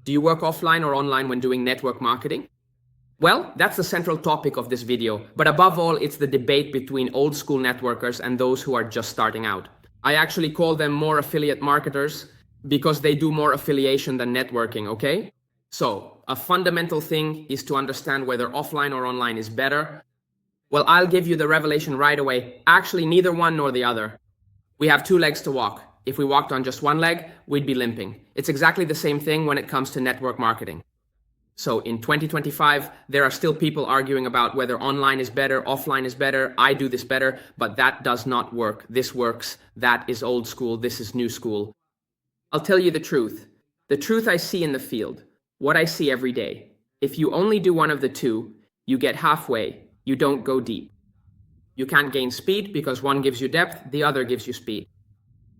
Do you work offline or online when doing network marketing? Well, that's the central topic of this video, but above all, it's the debate between old school networkers and those who are just starting out. I actually call them more affiliate marketers because they do more affiliation than networking, okay? So, a fundamental thing is to understand whether offline or online is better. Well, I'll give you the revelation right away. Actually, neither one nor the other. We have two legs to walk. If we walked on just one leg, we'd be limping. It's exactly the same thing when it comes to network marketing. So in 2025, there are still people arguing about whether online is better, offline is better, I do this better, but that does not work. This works, that is old school, this is new school. I'll tell you the truth. The truth I see in the field, what I see every day. If you only do one of the two, you get halfway, you don't go deep. You can't gain speed because one gives you depth, the other gives you speed.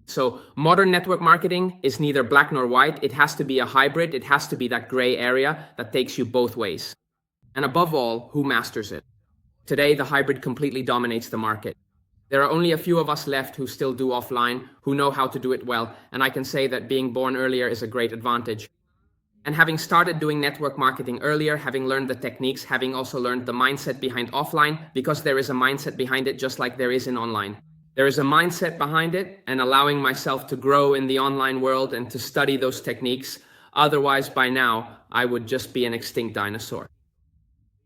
So modern network marketing is neither black nor white. It has to be a hybrid. It has to be that gray area that takes you both ways. And above all, who masters it? Today, the hybrid completely dominates the market. There are only a few of us left who still do offline, who know how to do it well. And I can say that being born earlier is a great advantage. And having started doing network marketing earlier, having learned the techniques, having also learned the mindset behind offline, because there is a mindset behind it just like there is in online. There is a mindset behind it, and allowing myself to grow in the online world and to study those techniques. Otherwise, by now, I would just be an extinct dinosaur.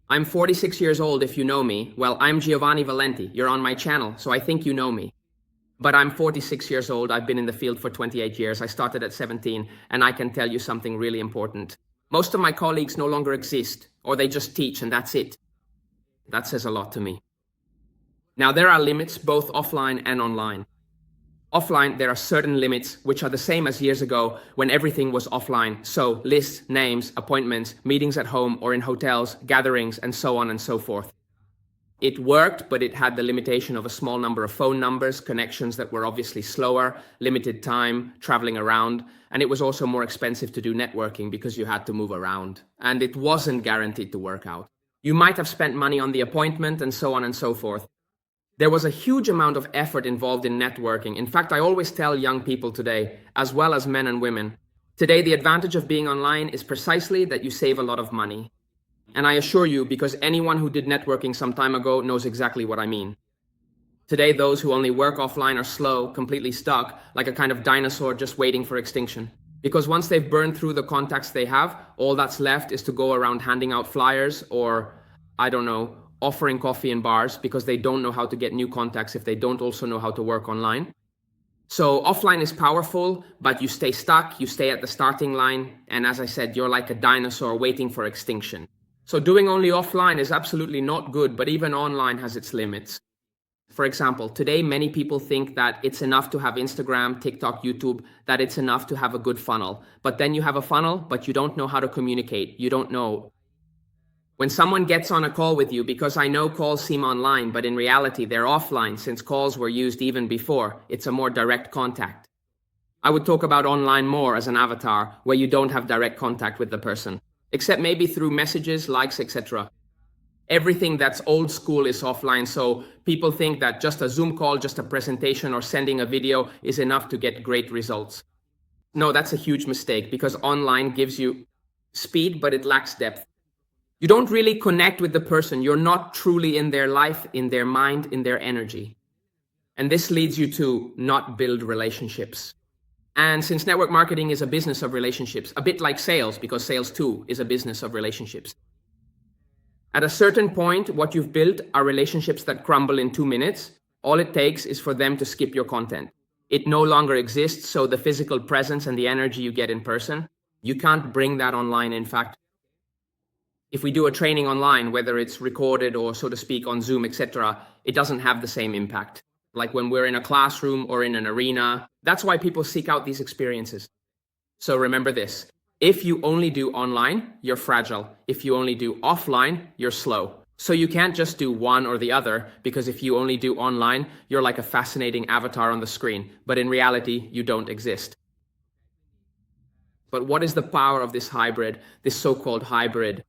I'm 46 years old if you know me. Well, I'm Giovanni Valenti. You're on my channel, so I think you know me. But I'm 46 years old. I've been in the field for 28 years. I started at 17, and I can tell you something really important. Most of my colleagues no longer exist, or they just teach and that's it. That says a lot to me. Now, there are limits both offline and online. Offline, there are certain limits which are the same as years ago when everything was offline. So lists, names, appointments, meetings at home or in hotels, gatherings, and so on and so forth. It worked, but it had the limitation of a small number of phone numbers, connections that were obviously slower, limited time, traveling around, and it was also more expensive to do networking because you had to move around. And it wasn't guaranteed to work out. You might have spent money on the appointment and so on and so forth. There was a huge amount of effort involved in networking. In fact, I always tell young people today, as well as men and women, today the advantage of being online is precisely that you save a lot of money. And I assure you, because anyone who did networking some time ago knows exactly what I mean. Today, those who only work offline are slow, completely stuck, like a kind of dinosaur just waiting for extinction. Because once they've burned through the contacts they have, all that's left is to go around handing out flyers or, I don't know, offering coffee in bars because they don't know how to get new contacts if they don't also know how to work online. So offline is powerful, but you stay stuck, you stay at the starting line, and as I said, you're like a dinosaur waiting for extinction. So doing only offline is absolutely not good, but even online has its limits. For example, today many people think that it's enough to have Instagram, TikTok, YouTube, that it's enough to have a good funnel. But then you have a funnel, but you don't know how to communicate. You don't know. When someone gets on a call with you, because I know calls seem online, but in reality they're offline since calls were used even before, it's a more direct contact. I would talk about online more as an avatar, where you don't have direct contact with the person, except maybe through messages, likes, etc. Everything that's old school is offline, so people think that just a Zoom call, just a presentation or sending a video is enough to get great results. No, that's a huge mistake because online gives you speed, but it lacks depth. You don't really connect with the person. You're not truly in their life, in their mind, in their energy. And this leads you to not build relationships. And since network marketing is a business of relationships, a bit like sales, because sales too is a business of relationships. At a certain point, what you've built are relationships that crumble in 2 minutes. All it takes is for them to skip your content. It no longer exists, so the physical presence and the energy you get in person, you can't bring that online, in fact. If we do a training online, whether it's recorded or so to speak on Zoom, etc., it doesn't have the same impact. Like when we're in a classroom or in an arena, that's why people seek out these experiences. So remember this, if you only do online, you're fragile. If you only do offline, you're slow. So you can't just do one or the other, because if you only do online, you're like a fascinating avatar on the screen, but in reality, you don't exist. But what is the power of this hybrid, this so-called hybrid?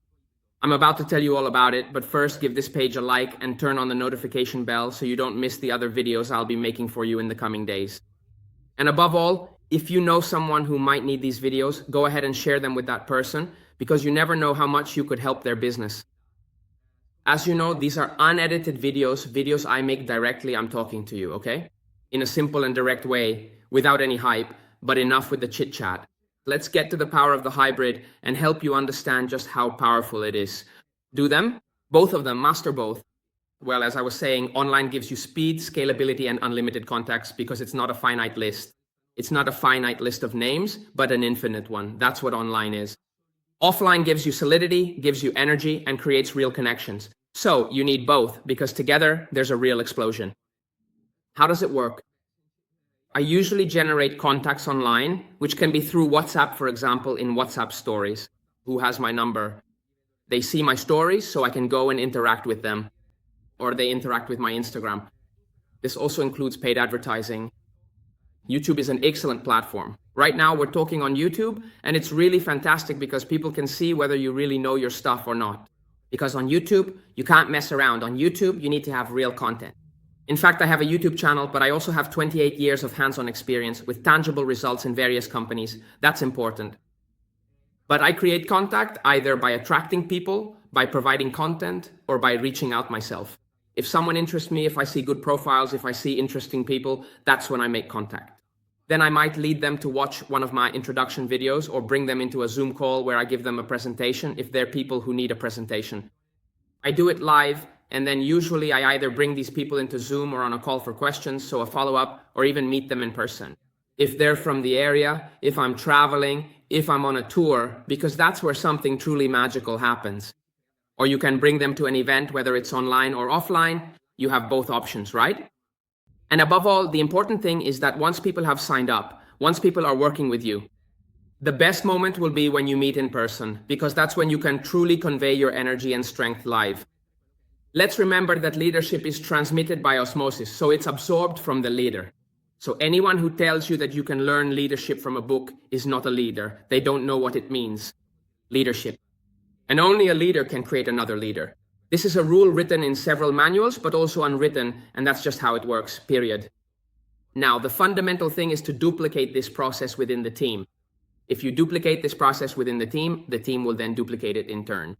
I'm about to tell you all about it, but first give this page a like and turn on the notification bell so you don't miss the other videos I'll be making for you in the coming days. And above all, If you know someone who might need these videos, go ahead and share them with that person because you never know how much you could help their business. As you know, these are unedited videos I make directly. I'm talking to you, okay? In a simple and direct way, without any hype, but enough with the chit chat. Let's get to the power of the hybrid and help you understand just how powerful it is. Do them, both of them, master both. Well, as I was saying, online gives you speed, scalability, and unlimited contacts because it's not a finite list. It's not a finite list of names, but an infinite one. That's what online is. Offline gives you solidity, gives you energy, and creates real connections. So you need both because together there's a real explosion. How does it work? I usually generate contacts online, which can be through WhatsApp, for example, in WhatsApp stories. Who has my number? They see my stories, so I can go and interact with them. Or they interact with my Instagram. This also includes paid advertising. YouTube is an excellent platform. Right now we're talking on YouTube, and it's really fantastic because people can see whether you really know your stuff or not. Because on YouTube, you can't mess around. On YouTube, you need to have real content. In fact, I have a YouTube channel, but I also have 28 years of hands-on experience with tangible results in various companies. That's important. But I create contact either by attracting people, by providing content, or by reaching out myself. If someone interests me, if I see good profiles, if I see interesting people, that's when I make contact. Then I might lead them to watch one of my introduction videos or bring them into a Zoom call where I give them a presentation if they're people who need a presentation. I do it live, and then usually I either bring these people into Zoom or on a call for questions, so a follow-up, or even meet them in person. If they're from the area, if I'm traveling, if I'm on a tour, because that's where something truly magical happens. Or you can bring them to an event, whether it's online or offline. You have both options, right? And above all, the important thing is that once people have signed up, once people are working with you, the best moment will be when you meet in person, because that's when you can truly convey your energy and strength live. Let's remember that leadership is transmitted by osmosis, so it's absorbed from the leader. So anyone who tells you that you can learn leadership from a book is not a leader. They don't know what it means. Leadership. And only a leader can create another leader. This is a rule written in several manuals, but also unwritten, and that's just how it works, period. Now, the fundamental thing is to duplicate this process within the team. If you duplicate this process within the team will then duplicate it in turn.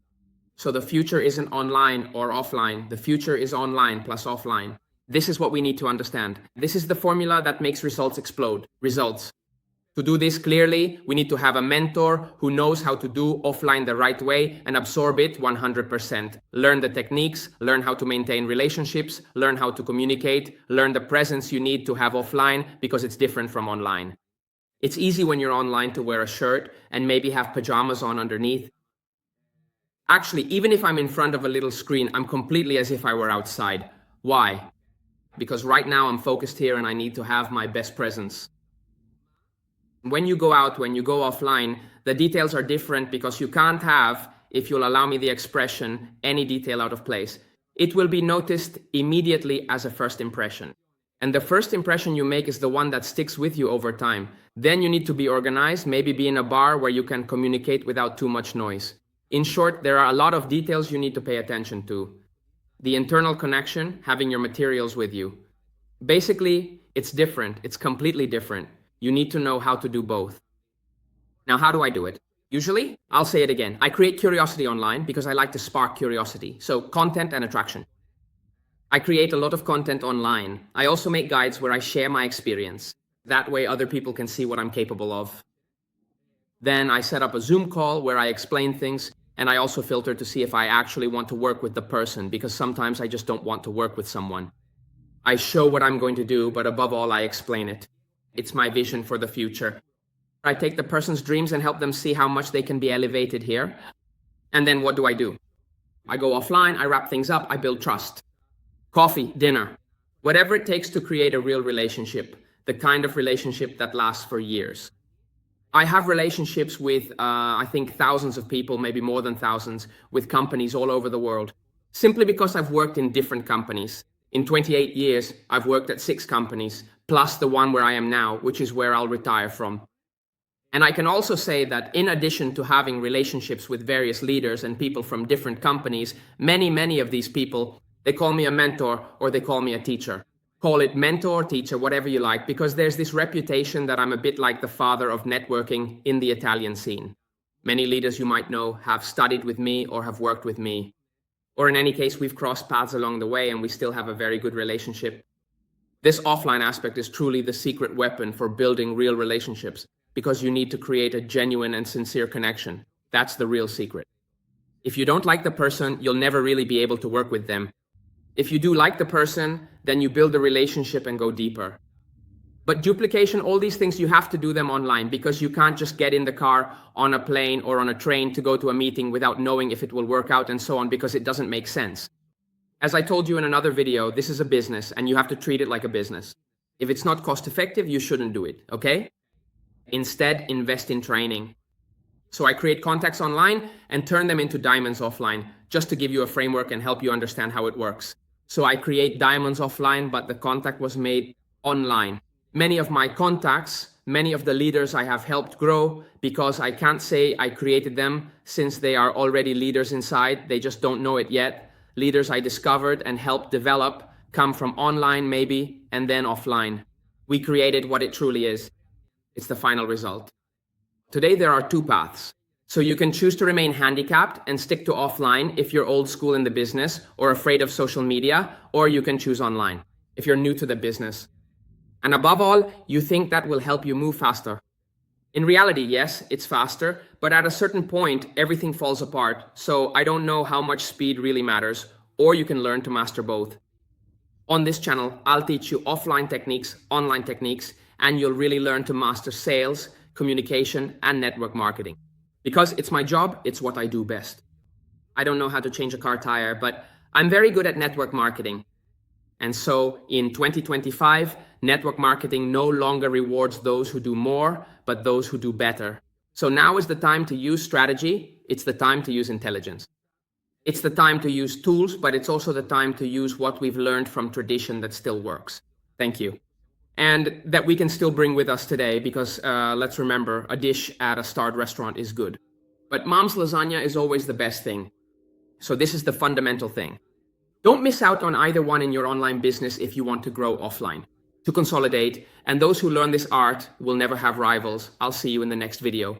So the future isn't online or offline. The future is online plus offline. This is what we need to understand. This is the formula that makes results explode. Results. To do this clearly, we need to have a mentor who knows how to do offline the right way and absorb it 100%. Learn the techniques, learn how to maintain relationships, learn how to communicate, learn the presence you need to have offline because it's different from online. It's easy when you're online to wear a shirt and maybe have pajamas on underneath. Actually, even if I'm in front of a little screen, I'm completely as if I were outside. Why? Because right now I'm focused here and I need to have my best presence. When you go out, when you go offline, the details are different because you can't have, if you'll allow me the expression, any detail out of place. It will be noticed immediately as a first impression. And the first impression you make is the one that sticks with you over time. Then you need to be organized, maybe be in a bar where you can communicate without too much noise. In short, there are a lot of details you need to pay attention to. The internal connection, having your materials with you. Basically, it's different. It's completely different. You need to know how to do both. Now, how do I do it? Usually, I'll say it again. I create curiosity online because I like to spark curiosity. So content and attraction. I create a lot of content online. I also make guides where I share my experience. That way other people can see what I'm capable of. Then I set up a Zoom call where I explain things, and I also filter to see if I actually want to work with the person, because sometimes I just don't want to work with someone. I show what I'm going to do, but above all, I explain it. It's my vision for the future. I take the person's dreams and help them see how much they can be elevated here. And then what do? I go offline, I wrap things up, I build trust. Coffee, dinner, whatever it takes to create a real relationship, the kind of relationship that lasts for years. I have relationships with, I think, thousands of people, maybe more than thousands, with companies all over the world, simply because I've worked in different companies. In 28 years, I've worked at 6 companies, plus the one where I am now, which is where I'll retire from. And I can also say that in addition to having relationships with various leaders and people from different companies, many of these people, they call me a mentor or they call me a teacher. Call it mentor, teacher, whatever you like, because there's this reputation that I'm a bit like the father of networking in the Italian scene. Many leaders you might know have studied with me or have worked with me. Or in any case, we've crossed paths along the way and we still have a very good relationship. This offline aspect is truly the secret weapon for building real relationships, because you need to create a genuine and sincere connection. That's the real secret. If you don't like the person, you'll never really be able to work with them. If you do like the person, then you build a relationship and go deeper. But duplication, all these things, you have to do them online, because you can't just get in the car, on a plane or on a train to go to a meeting without knowing if it will work out and so on, because it doesn't make sense. As I told you in another video, this is a business and you have to treat it like a business. If it's not cost effective, you shouldn't do it, okay? Instead, invest in training. So I create contacts online and turn them into diamonds offline, just to give you a framework and help you understand how it works. So I create diamonds offline, but the contact was made online. Many of my contacts, many of the leaders I have helped grow, because I can't say I created them since they are already leaders inside, they just don't know it yet. Leaders I discovered and helped develop come from online maybe, and then offline. We created what it truly is. It's the final result. Today there are two paths. So you can choose to remain handicapped and stick to offline if you're old school in the business or afraid of social media, or you can choose online if you're new to the business. And above all, you think that will help you move faster. In reality, yes, it's faster, but at a certain point, everything falls apart. So I don't know how much speed really matters, or you can learn to master both. On this channel, I'll teach you offline techniques, online techniques, and you'll really learn to master sales, communication, and network marketing. Because it's my job, it's what I do best. I don't know how to change a car tire, but I'm very good at network marketing. And so in 2025, network marketing no longer rewards those who do more, but those who do better. So now is the time to use strategy. It's the time to use intelligence. It's the time to use tools, but it's also the time to use what we've learned from tradition that still works. Thank you. And that we can still bring with us today, because let's remember, a dish at a starred restaurant is good. But mom's lasagna is always the best thing. So this is the fundamental thing. Don't miss out on either one in your online business if you want to grow offline, to consolidate, and those who learn this art will never have rivals. I'll see you in the next video.